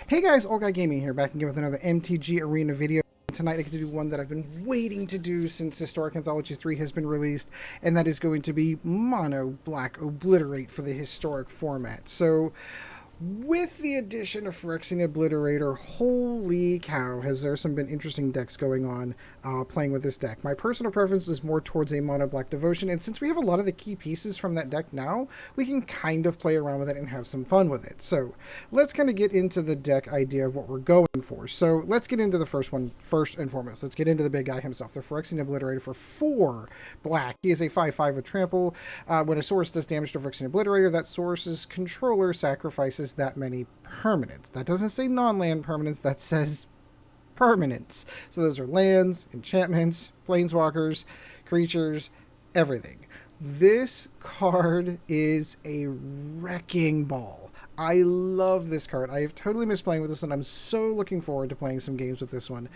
Hey guys, Old Guy Gaming here, back again with another MTG Arena video. Tonight I get to do one that I've been waiting to do since Historic Anthology 3 has been released, and that is going to be Mono Black Obliterate for the Historic format. So, with the addition of Phyrexian Obliterator, holy cow, has there been interesting decks going on playing with this deck. My personal preference is more towards a Mono Black Devotion, and since we have a lot of the key pieces from that deck now, we can kind of play around with it and have some fun with it. So let's kind of get into the deck idea of what we're going for. So let's get into the first one first and foremost. Let's get into the big guy himself, the Phyrexian Obliterator for 4 black. He is a 5/5 with trample. When a source does damage to Phyrexian Obliterator, that source's controller sacrifices that many permanents. That doesn't say non-land permanents, that says permanents. So those are lands, enchantments, planeswalkers, creatures, everything. This card is a wrecking ball. I love this card. I have totally missed playing with this one. I'm so looking forward to playing some games with this one.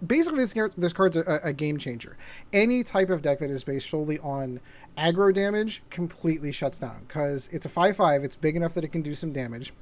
Basically, this card's a game changer. Any type of deck that is based solely on aggro damage completely shuts down, because it's a 5/5. It's big enough that it can do some damage.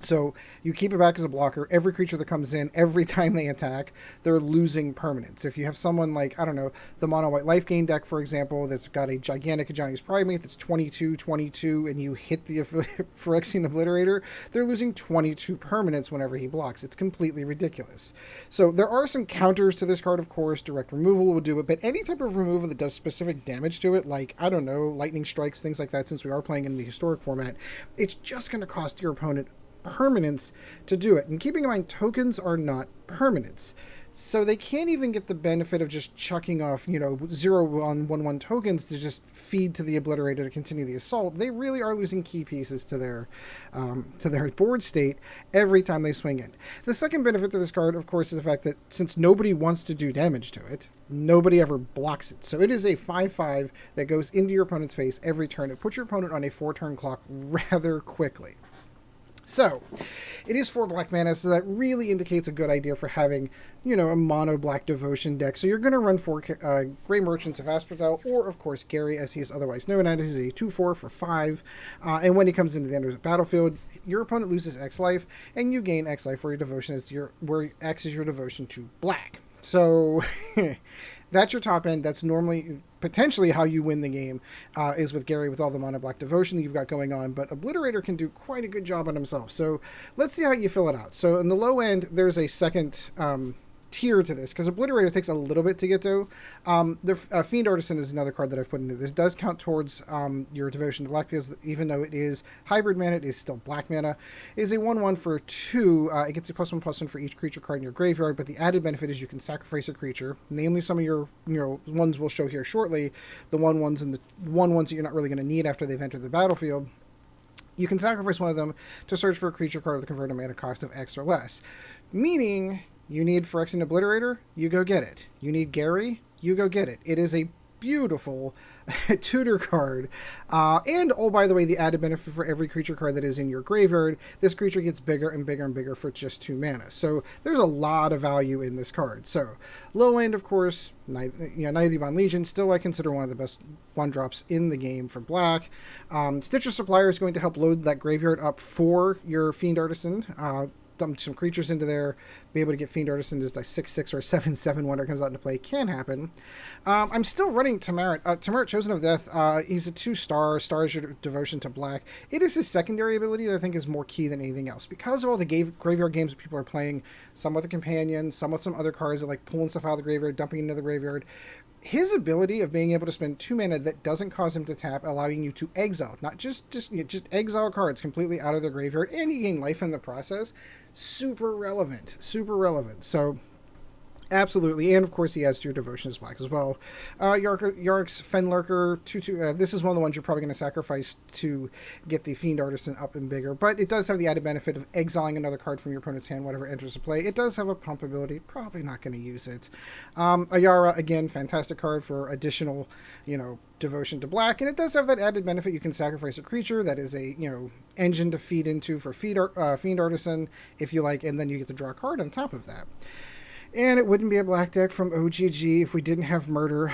So you keep it back as a blocker. Every creature that comes in, every time they attack, they're losing permanents. If you have someone like, I don't know, the Mono White Life Gain deck, for example, that's got a gigantic Ajani's Primate that's 22/22, and you hit the Phyrexian Obliterator, they're losing 22 permanents whenever he blocks. It's completely ridiculous. So there are some counters to this card, of course. Direct removal will do it, but any type of removal that does specific damage to it, like, I don't know, lightning strikes, things like that, since we are playing in the historic format, it's just going to cost your opponent permanents to do it. And keeping in mind, tokens are not permanents, so they can't even get the benefit of just chucking off 0/1/1 tokens to just feed to the Obliterator to continue the assault. They really are losing key pieces to their board state every time they swing in. The second benefit to this card, of course, is the fact that since nobody wants to do damage to it, nobody ever blocks it. So it is a 5/5 that goes into your opponent's face every turn. It puts your opponent on a 4-turn clock rather quickly. So, it is 4 black mana, so that really indicates a good idea for having, a Mono Black Devotion deck. So you're going to run 4 Grey Merchants of Asphodel, or, of course, Gary, as he is otherwise known as. He's a 2/4 for 5, and when he comes into the end of the battlefield, your opponent loses X life, and you gain X life for your devotion, where X is your devotion to black. So, that's your top end. That's normally potentially how you win the game, is with Gary, with all the Mono Black Devotion that you've got going on. But Obliterator can do quite a good job on himself. So let's see how you fill it out. So in the low end, there's a second tier to this, because Obliterator takes a little bit to get to. The Fiend Artisan is another card that I've put into this. Does count towards your devotion to black, because even though it is hybrid mana, it is still black mana. It is a 1/1 for 2. It gets a +1/+1 for each creature card in your graveyard, but the added benefit is you can sacrifice a creature. Namely, some of your ones we'll show here shortly, the 1/1s and the 1/1s that you're not really going to need after they've entered the battlefield. You can sacrifice one of them to search for a creature card with a converted mana cost of X or less. Meaning, you need Phyrexian Obliterator, you go get it. You need Gary, you go get it. It is a beautiful tutor card. And, oh, by the way, the added benefit for every creature card that is in your graveyard, this creature gets bigger and bigger and bigger for just 2 mana. So there's a lot of value in this card. So low end, of course, Knight of the Ebon Legion, still I consider one of the best 1-drops in the game for black. Stitcher Supplier is going to help load that graveyard up for your Fiend Artisan. Dump some creatures into there, be able to get Fiend Artisan as a 6/6 or a 7/7 when it comes out into play. Can happen. I'm still running Tymaret. Tymaret, Chosen of Death. He's a 2-star. Star is your devotion to black. It is his secondary ability that I think is more key than anything else, because of all the graveyard games that people are playing, some with a companion, some with some other cards that like pulling stuff out of the graveyard, dumping into the graveyard. His ability of being able to spend 2 mana that doesn't cause him to tap, allowing you to exile, not just exile cards completely out of their graveyard, and you gain life in the process, super relevant. So absolutely, and of course he has your devotion as black as well. Yarok's Fenlurker, 2/2. This is one of the ones you're probably going to sacrifice to get the Fiend Artisan up and bigger, but it does have the added benefit of exiling another card from your opponent's hand whenever it enters the play. It does have a pump ability, probably not going to use it. Ayara, again, fantastic card for additional, devotion to black, and it does have that added benefit. You can sacrifice a creature that is a, engine to feed into for Fiend Artisan, if you like, and then you get to draw a card on top of that. And it wouldn't be a black deck from OGG if we didn't have murder.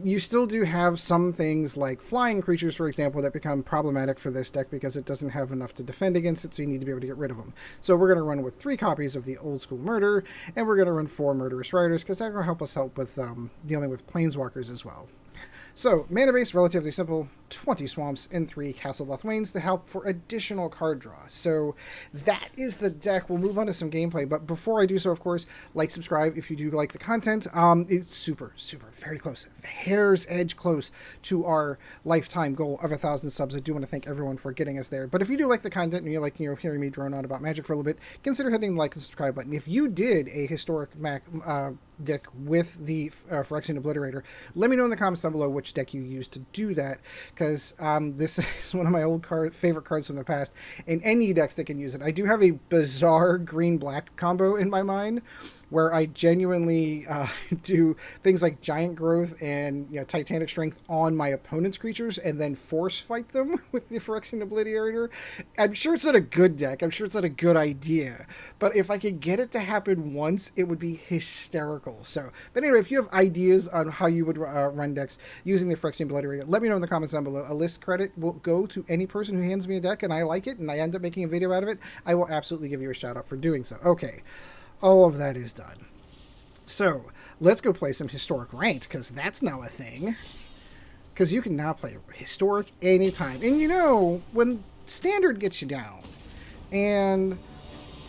You still do have some things like flying creatures, for example, that become problematic for this deck because it doesn't have enough to defend against it, so you need to be able to get rid of them. So we're going to run with 3 copies of the old school murder, and we're going to run 4 Murderous Riders because that will help us with dealing with planeswalkers as well. So, mana base, relatively simple, 20 swamps and 3 Castle Locthwains to help for additional card draw. So, that is the deck. We'll move on to some gameplay, but before I do so, of course, like, subscribe if you do like the content. It's super, very close, hair's edge close to our lifetime goal of 1,000 subs. I do want to thank everyone for getting us there. But if you do like the content and you like, hearing me drone on about Magic for a little bit, consider hitting the like and subscribe button. If you did a historic deck with the Phyrexian Obliterator, let me know in the comments down below which deck you used to do that, because this is one of my old favorite cards from the past, and any decks that can use it. I do have a bizarre green-black combo in my mind where I genuinely do things like Giant Growth and Titanic Strength on my opponent's creatures and then force fight them with the Phyrexian Obliterator. I'm sure it's not a good deck. I'm sure it's not a good idea. But if I could get it to happen once, it would be hysterical. So, but anyway, if you have ideas on how you would run decks using the Phyrexian Obliterator, let me know in the comments down below. A list credit will go to any person who hands me a deck and I like it and I end up making a video out of it. I will absolutely give you a shout out for doing so. Okay. All of that is done. So, let's go play some Historic Ranked, because that's now a thing. Because you can now play Historic anytime. And when Standard gets you down, and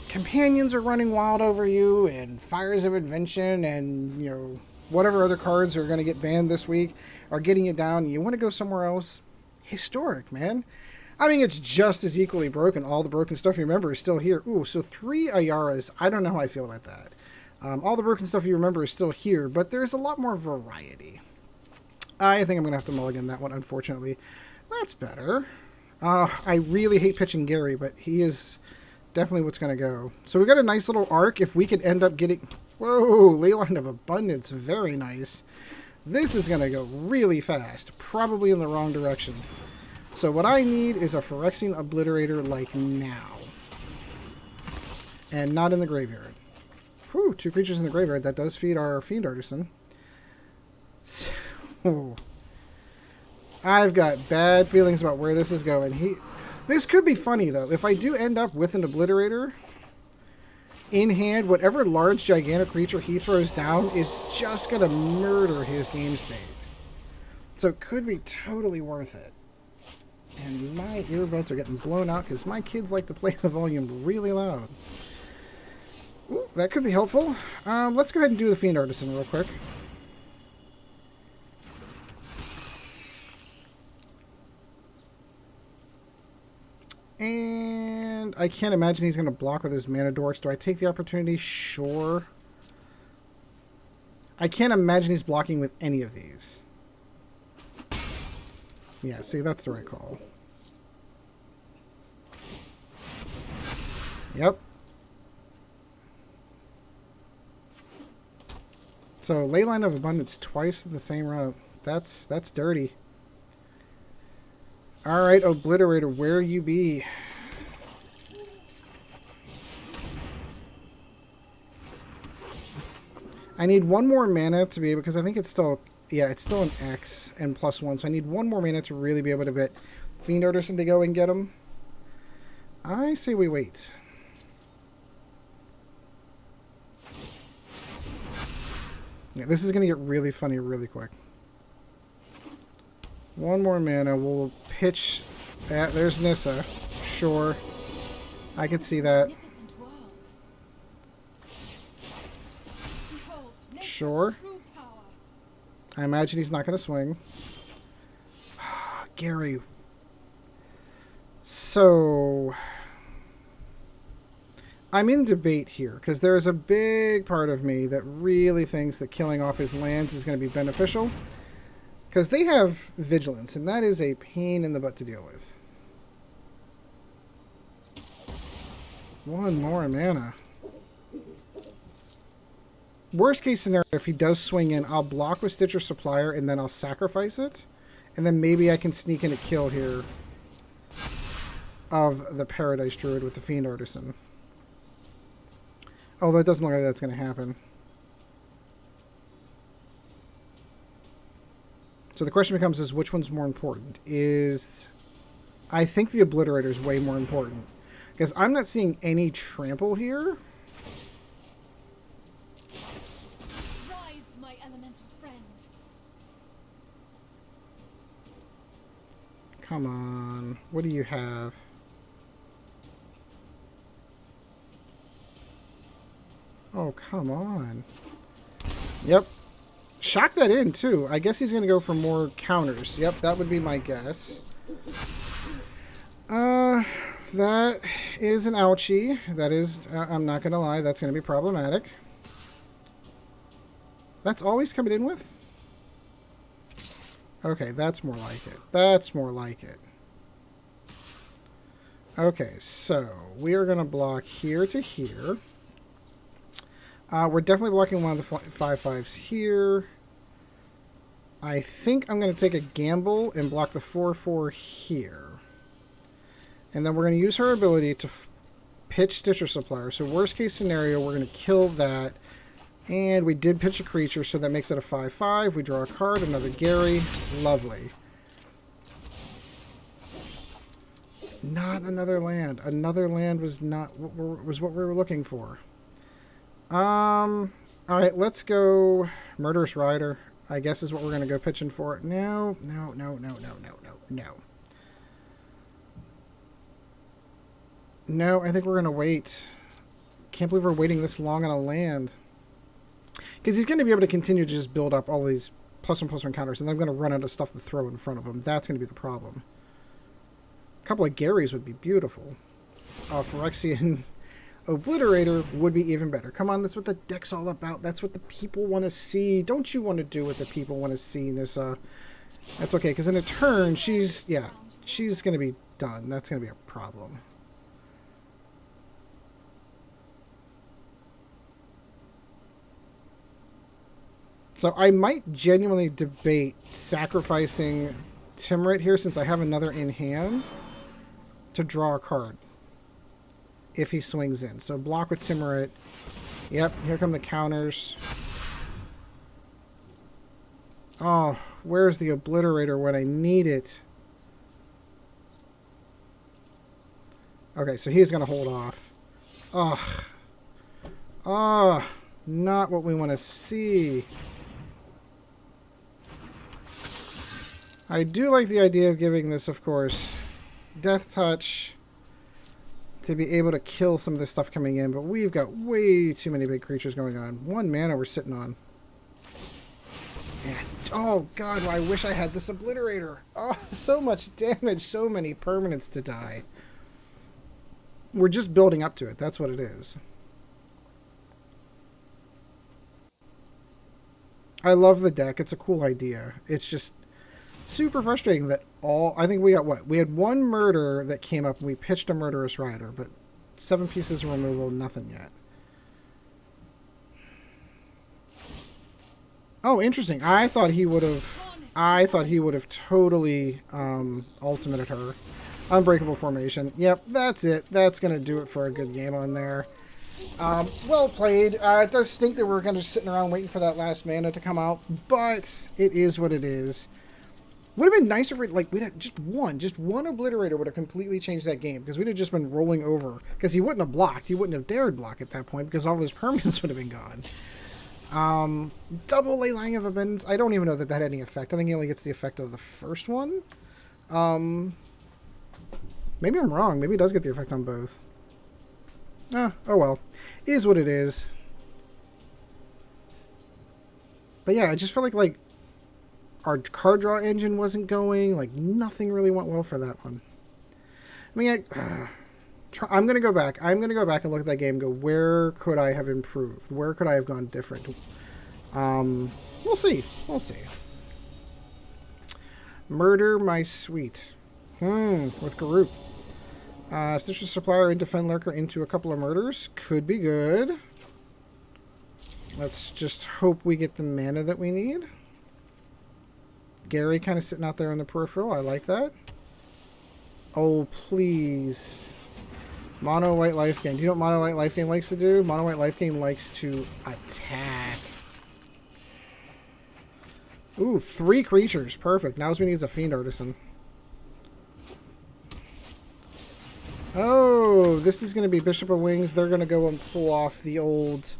Companions are running wild over you, and Fires of Invention, and, whatever other cards are going to get banned this week are getting you down, and you want to go somewhere else, Historic, man. I mean, it's just as equally broken. All the broken stuff you remember is still here. Ooh, so 3 Ayaras. I don't know how I feel about that. All the broken stuff you remember is still here, but there's a lot more variety. I think I'm going to have to mulligan that one, unfortunately. That's better. I really hate pitching Gary, but he is definitely what's going to go. So we got a nice little arc. If we could end up getting... Whoa, Leyline of Abundance. Very nice. This is going to go really fast. Probably in the wrong direction. So what I need is a Phyrexian Obliterator like now. And not in the graveyard. Whew, 2 creatures in the graveyard. That does feed our Fiend Artisan. So, I've got bad feelings about where this is going. This could be funny, though. If I do end up with an Obliterator in hand, whatever large, gigantic creature he throws down is just going to murder his game state. So it could be totally worth it. And my earbuds are getting blown out because my kids like to play the volume really loud. Ooh, that could be helpful. Let's go ahead and do the Fiend Artisan real quick. And I can't imagine he's going to block with his Mana Dorks. Do I take the opportunity? Sure. I can't imagine he's blocking with any of these. Yeah, see, that's the right call. Yep. So, Leyline of Abundance twice in the same route. That's dirty. Alright, Obliterator, where you be? I need 1 more mana to be able, because I think it's still... Yeah, it's still an X and +1, so I need 1 more mana to really be able to get Fiend Artisan to go and get him. I say we wait. Yeah, this is going to get really funny really quick. 1 more mana, we'll pitch... there's Nissa. Sure. I can see that. Sure. I imagine he's not going to swing. Gary. So, I'm in debate here, because there's a big part of me that really thinks that killing off his lands is going to be beneficial. Because they have Vigilance, and that is a pain in the butt to deal with. 1 more mana. Worst case scenario, if he does swing in, I'll block with Stitcher Supplier, and then I'll sacrifice it. And then maybe I can sneak in a kill here of the Paradise Druid with the Fiend Artisan. Although it doesn't look like that's going to happen. So the question becomes is which one's more important? I think the Obliterator is way more important. Because I'm not seeing any trample here. Rise, my elemental friend. Come on. What do you have? Oh, come on. Yep. Shock that in, too. I guess he's going to go for more counters. Yep, that would be my guess. That is an ouchie. That is, I'm not going to lie, that's going to be problematic. That's all he's coming in with? Okay, that's more like it. That's more like it. Okay, so we are going to block here to here. We're definitely blocking one of the 5/5s here. I think I'm going to take a gamble and block the 4/4 here. And then we're going to use her ability to pitch Stitcher Supplier. So worst case scenario, we're going to kill that. And we did pitch a creature, so that makes it a 5/5. We draw a card, another Gary. Lovely. Not another land. Another land was not what we were looking for. Alright, let's go Murderous Rider. I guess is what we're going to go pitching for. No. No, I think we're going to wait. Can't believe we're waiting this long on a land. Because he's going to be able to continue to just build up all these +1/+1 counters, and then I'm going to run out of stuff to throw in front of him. That's going to be the problem. A couple of Garys would be beautiful. Phyrexian Obliterator would be even better. Come on, that's what the deck's all about. That's what the people want to see. Don't you want to do what the people want to see in this? That's okay, because in a turn, she's going to be done. That's going to be a problem. So I might genuinely debate sacrificing Tymaret here since I have another in hand to draw a card if he swings in. So block with Tymaret. Yep, here come the counters. Oh, where's the Obliterator when I need it? Okay, so he's going to hold off. Ugh. Oh, not what we want to see. I do like the idea of giving this, of course, Death Touch to be able to kill some of this stuff coming in, but we've got way too many big creatures going on. 1 mana we're sitting on. And, oh god, I wish I had this Obliterator. Oh, so much damage, so many permanents to die. We're just building up to it, that's what it is. I love the deck, it's a cool idea. It's just super frustrating that I think we got what? We had 1 murder that came up and we pitched a Murderous Rider, but 7 pieces of removal, nothing yet. Oh, interesting. I thought he would have totally ultimated her. Unbreakable Formation. Yep, that's it. That's going to do it for a good game on there. Well played. It does stink that we're kind of sitting around waiting for that last mana to come out, but it is what it is. Would have been nicer if like we'd have just one Obliterator would have completely changed that game because we'd have just been rolling over because he wouldn't have blocked. He wouldn't have dared block at that point because all of his permanents would have been gone. Double Leyline of Abundance. I don't even know that had any effect. I think he only gets the effect of the first one. Maybe I'm wrong. Maybe he does get the effect on both. Oh well. Is what it is. But yeah, I just felt like our card draw engine wasn't going. Like, nothing really went well for that one. I mean, I'm going to go back. I'm going to go back and look at that game and go, where could I have improved? Where could I have gone different? We'll see. We'll see. Murder My Sweet. With Garroot. Stitcher Supplier into Fenlurker into a couple of murders. Could be good. Let's just hope we get the mana that we need. Gary kind of sitting out there in the peripheral. I like that. Oh, please. Mono White Life Gain. Do you know what Mono White Life Gain likes to do? Mono White Life Gain likes to attack. Ooh, 3 creatures. Perfect. Now we need is a Fiend Artisan. Oh, this is going to be Bishop of Wings. They're going to go and pull off the old...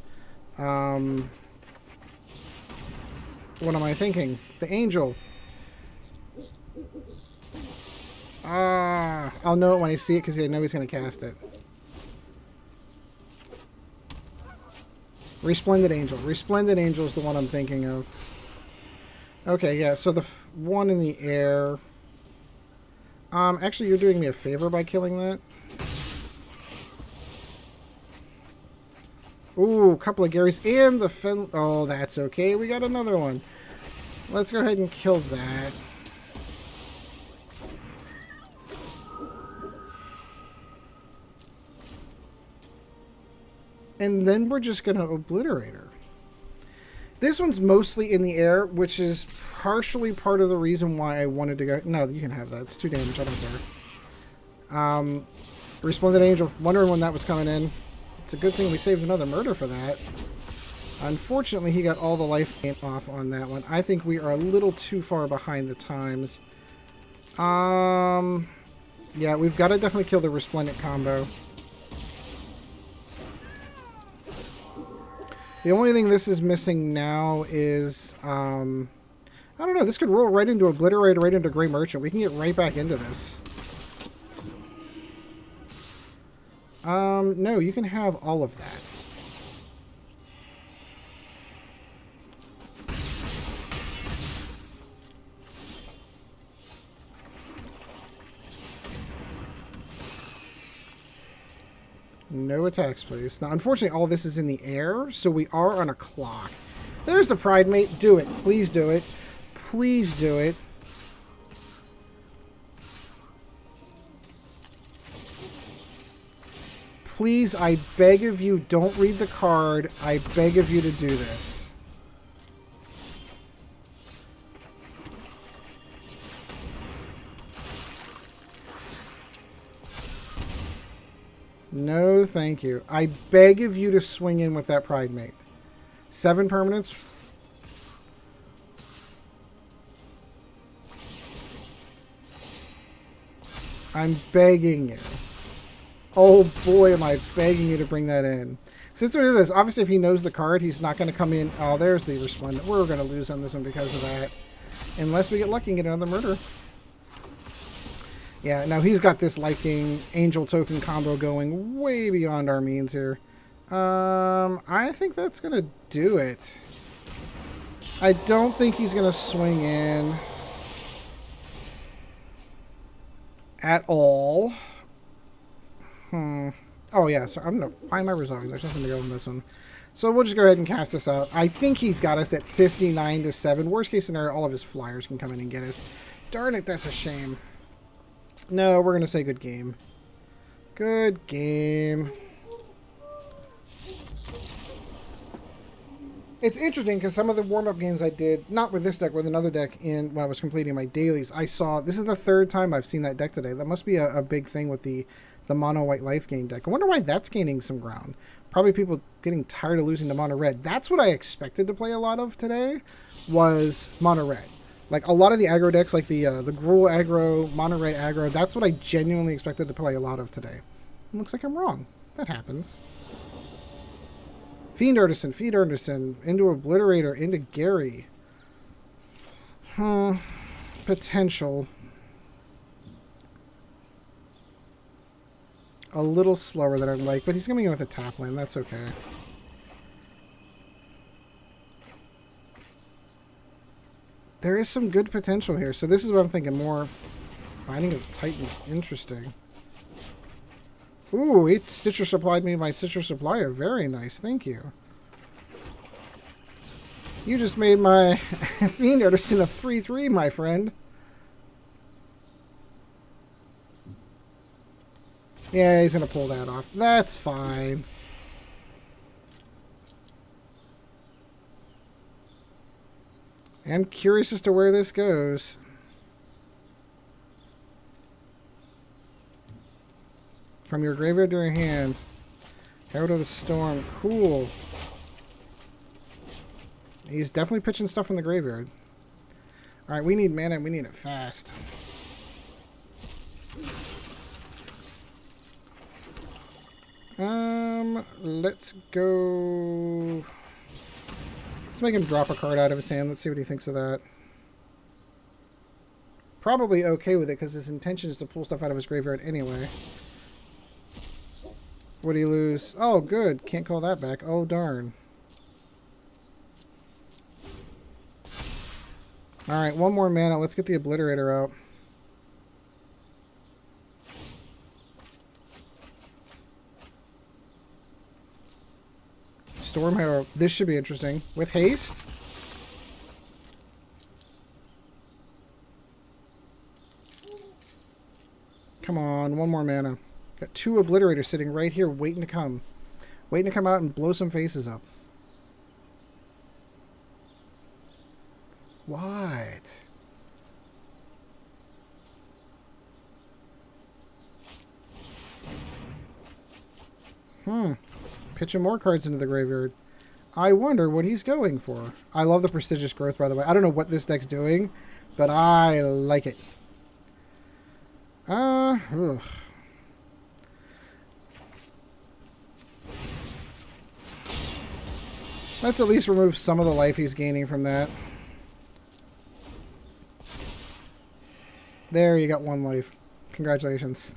what am I thinking? The Angel. Ah, I'll know it when I see it because I know he's going to cast it. Resplendent Angel. Resplendent Angel is the one I'm thinking of. Okay, yeah, so the one in the air... actually, you're doing me a favor by killing that. Ooh, a couple of Garys and the Fen... Oh, that's okay. We got another one. Let's go ahead and kill that. And then we're just going to obliterate her. This one's mostly in the air, which is partially part of the reason why I wanted to go... No, you can have that. It's 2 damage. I don't care. Resplendent Angel. Wondering when that was coming in. It's a good thing we saved another murder for that. Unfortunately, he got all the life gain off on that one. I think we are a little too far behind the times. Yeah, we've got to definitely kill the Resplendent combo. The only thing this is missing now is, I don't know, this could roll right into Obliterate, right into Grey Merchant. We can get right back into this. No, you can have all of that. No attacks, please. Now, unfortunately, all this is in the air, so we are on a clock. There's the Pride Mate. Do it. Please do it. Please do it. Please, I beg of you, don't read the card. I beg of you to do this. No, thank you. I beg of you to swing in with that Pride Mate. 7 permanents. I'm begging you. Oh boy, am I begging you to bring that in. Since there is this, obviously if he knows the card, he's not going to come in. Oh, there's the Resplendent. We're going to lose on this one because of that. Unless we get lucky and get another murder. Yeah, now he's got this life gain angel token combo going way beyond our means here. I think that's going to do it. I don't think he's going to swing in at all. Oh, yeah, so I'm going to find my resolve. There's nothing to go on this one. So we'll just go ahead and cast this out. I think he's got us at 59-7. Worst case scenario, all of his flyers can come in and get us. Darn it, that's a shame. No, we're going to say good game. Good game. It's interesting because some of the warm-up games I did, not with this deck, with another deck when I was completing my dailies, I saw, this is the 3rd time I've seen that deck today. That must be a big thing with the mono white life gain deck. I wonder why that's gaining some ground. Probably people getting tired of losing to mono red. That's what I expected to play a lot of today, was mono red. Like a lot of the aggro decks, like the Gruul aggro, mono red aggro, that's what I genuinely expected to play a lot of today. Looks like I'm wrong. That happens. Fiend Artisan, into Obliterator, into Gary. Potential. A little slower than I'd like, but he's coming in with a tap land. That's okay. There is some good potential here. So this is what I'm thinking more. Binding of Titans. Interesting. Ooh, it Stitcher supplied me my Stitcher Supplier. Very nice. Thank you. You just made my Fiend Artisan a 3/3, my friend. Yeah, he's going to pull that off. That's fine. I'm curious as to where this goes. From your graveyard to your hand. Herald of the Storm. Cool. He's definitely pitching stuff from the graveyard. Alright, we need mana and we need it fast. Let's go... Let's make him drop a card out of his hand. Let's see what he thinks of that. Probably okay with it, because his intention is to pull stuff out of his graveyard anyway. What do you lose? Oh, good. Can't call that back. Oh, darn. Alright, one more mana. Let's get the Obliterator out. Storm Harrow. This should be interesting. With haste? Come on, one more mana. Got 2 Obliterators sitting right here waiting to come. Waiting to come out and blow some faces up. What? Pitching more cards into the graveyard. I wonder what he's going for. I love the Prestigious Growth, by the way. I don't know what this deck's doing, but I like it. Ugh. Let's at least remove some of the life he's gaining from that. There, you got 1 life. Congratulations.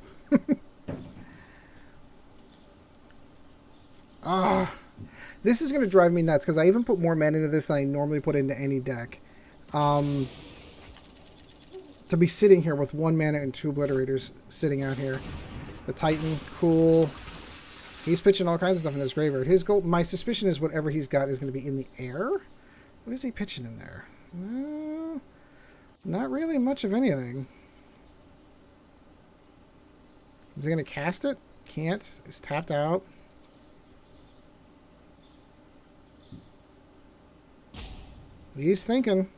This is going to drive me nuts, because I even put more mana into this than I normally put into any deck. To be sitting here with 1 mana and 2 Obliterators sitting out here. The Titan, cool. He's pitching all kinds of stuff in his graveyard. His goal, my suspicion is whatever he's got is going to be in the air. What is he pitching in there? Not really much of anything. Is he going to cast it? Can't. It's tapped out. He's thinking.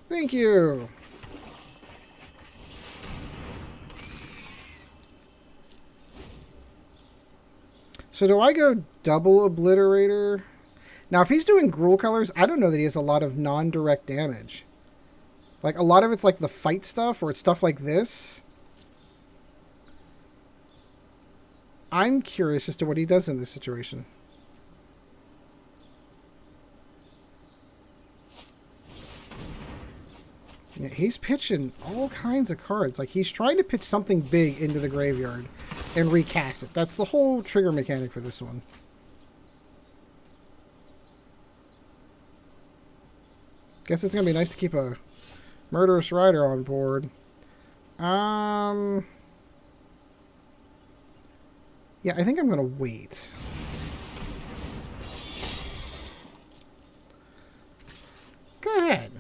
Thank you. So do I go double Obliterator? Now, if he's doing Gruul colors, I don't know that he has a lot of non-direct damage. Like, a lot of it's like the fight stuff, or it's stuff like this. I'm curious as to what he does in this situation. Yeah, he's pitching all kinds of cards. Like, he's trying to pitch something big into the graveyard and recast it. That's the whole trigger mechanic for this one. Guess it's going to be nice to keep a Murderous Rider on board. Yeah, I think I'm going to wait. Go ahead.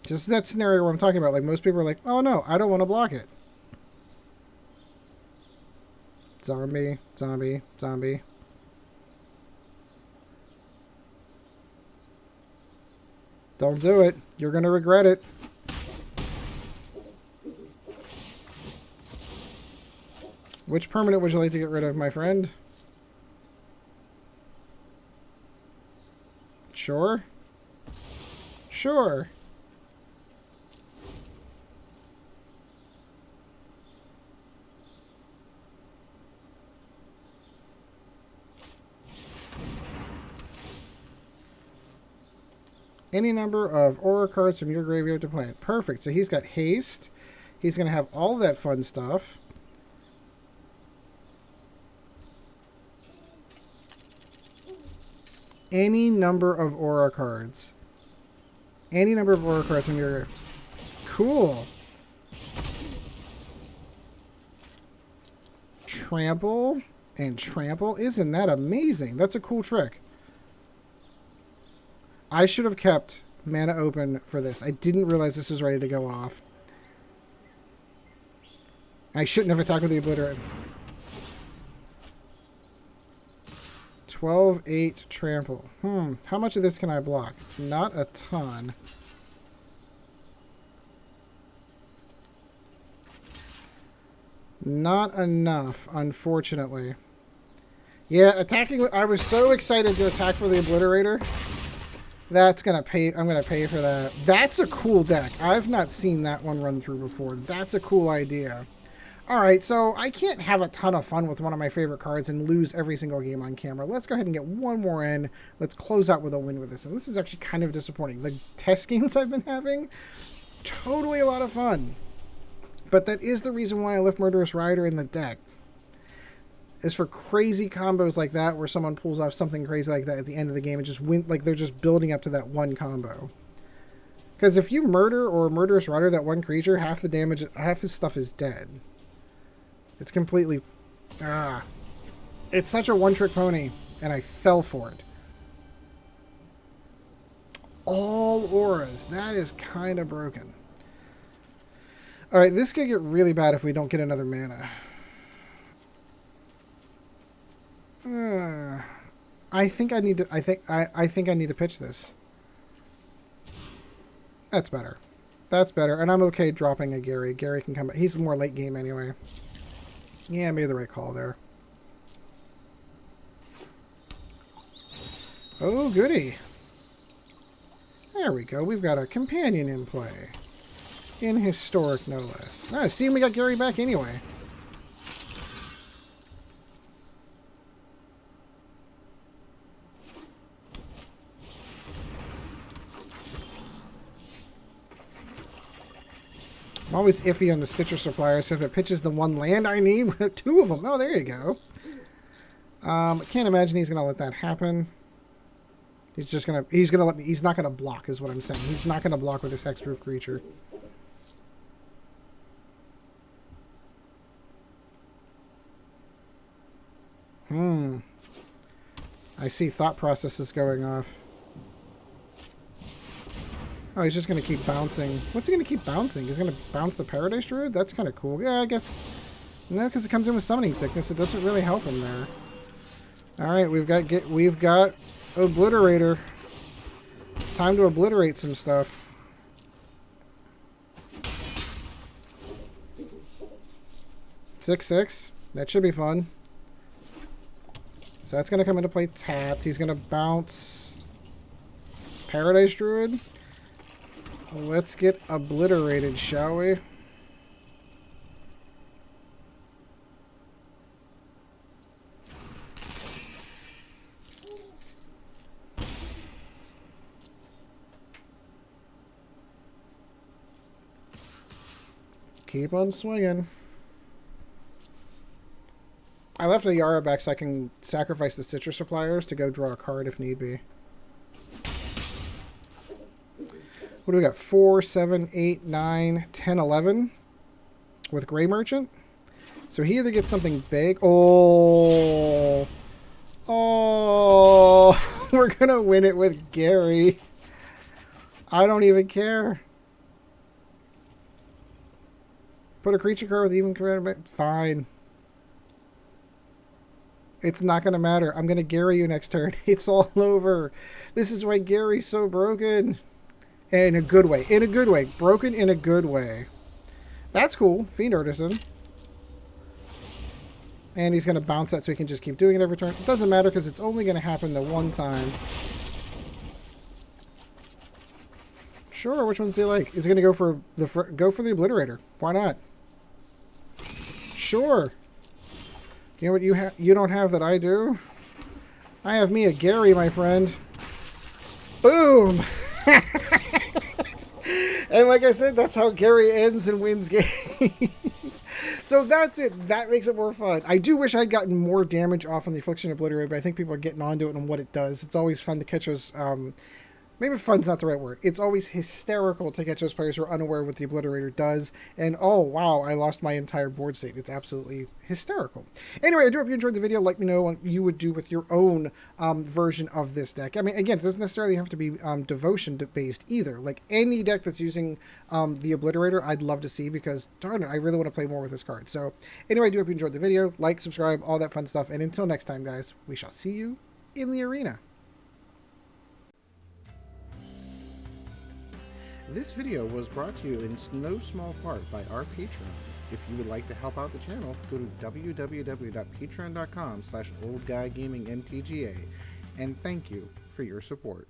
Just that scenario where I'm talking about, like, most people are like, oh no, I don't want to block it. Zombie, zombie, zombie. Don't do it. You're going to regret it. Which permanent would you like to get rid of, my friend? Sure. Sure. Any number of aura cards from your graveyard to play it. Perfect. So he's got haste. He's going to have all that fun stuff. Any number of aura cards. Any number of aura cards from your... Cool. Trample and trample. Isn't that amazing? That's a cool trick. I should have kept mana open for this. I didn't realize this was ready to go off. I shouldn't have attacked with the Obliterate. 12-8 trample. How much of this can I block? Not a ton. Not enough, unfortunately. Yeah, attacking... I was so excited to attack for the Obliterator. That's gonna pay... I'm gonna pay for that. That's a cool deck. I've not seen that one run through before. That's a cool idea. Alright, so I can't have a ton of fun with one of my favorite cards and lose every single game on camera. Let's go ahead and get one more in. Let's close out with a win with this. And this is actually kind of disappointing. The test games I've been having, totally a lot of fun. But that is the reason why I left Murderous Rider in the deck. Is for crazy combos like that where someone pulls off something crazy like that at the end of the game and just win, like they're just building up to that one combo. Because if you murder or Murderous Rider that one creature, half the damage, half his stuff is dead. It's completely... It's such a one-trick pony, and I fell for it. All auras. That is kind of broken. Alright, this could get really bad if we don't get another mana. I think I need to... I think I need to pitch this. That's better. That's better, and I'm okay dropping a Gary. Gary can come back. He's more late game anyway. Yeah, I made the right call there. Oh, goody. There we go. We've got a companion in play. In Historic, no less. Ah, see, we got Gary back anyway. I'm always iffy on the Stitcher Supplier, so if it pitches the one land I need, two of them. Oh, there you go. I can't imagine he's gonna let that happen. He's gonna let me, he's not gonna block is what I'm saying. He's not gonna block with this hexproof creature. I see thought processes going off. Oh, he's just going to keep bouncing. What's he going to keep bouncing? He's going to bounce the Paradise Druid? That's kind of cool. Yeah, I guess. No, because it comes in with Summoning Sickness. It doesn't really help him there. Alright, we've got Obliterator. It's time to obliterate some stuff. Six. That should be fun. So that's going to come into play tapped. He's going to bounce Paradise Druid. Let's get obliterated, shall we? Keep on swinging. I left the Ayara back so I can sacrifice the Stitcher Suppliers to go draw a card if need be. What do we got? 4, 7, 8, 9, 10, 11 with Grey Merchant. So he either gets something big. Oh, we're going to win it with Gary. I don't even care. Put a creature card with even credit. Fine. It's not going to matter. I'm going to Gary you next turn. It's all over. This is why Gary's so broken. In a good way. In a good way. Broken in a good way. That's cool. Fiend Artisan. And he's going to bounce that so he can just keep doing it every turn. It doesn't matter because it's only going to happen the one time. Sure, which ones do you like? Is he going to go for the Obliterator? Why not? Sure. You know what you don't have that I do? I have me a Gary, my friend. Boom! And like I said, that's how Gary ends and wins games. So that's it. That makes it more fun. I do wish I'd gotten more damage off on the Phyrexian Obliterator, but I think people are getting onto it and what it does. It's always fun to catch those... maybe fun's not the right word. It's always hysterical to catch those players who are unaware what the Obliterator does. And, oh, wow, I lost my entire board state. It's absolutely hysterical. Anyway, I do hope you enjoyed the video. Let me know what you would do with your own version of this deck. I mean, again, it doesn't necessarily have to be devotion-based either. Like, any deck that's using the Obliterator, I'd love to see because, darn it, I really want to play more with this card. So, anyway, I do hope you enjoyed the video. Like, subscribe, all that fun stuff. And until next time, guys, we shall see you in the arena. This video was brought to you in no small part by our patrons. If you would like to help out the channel, go to www.patreon.com/oldguygamingmtga, and thank you for your support.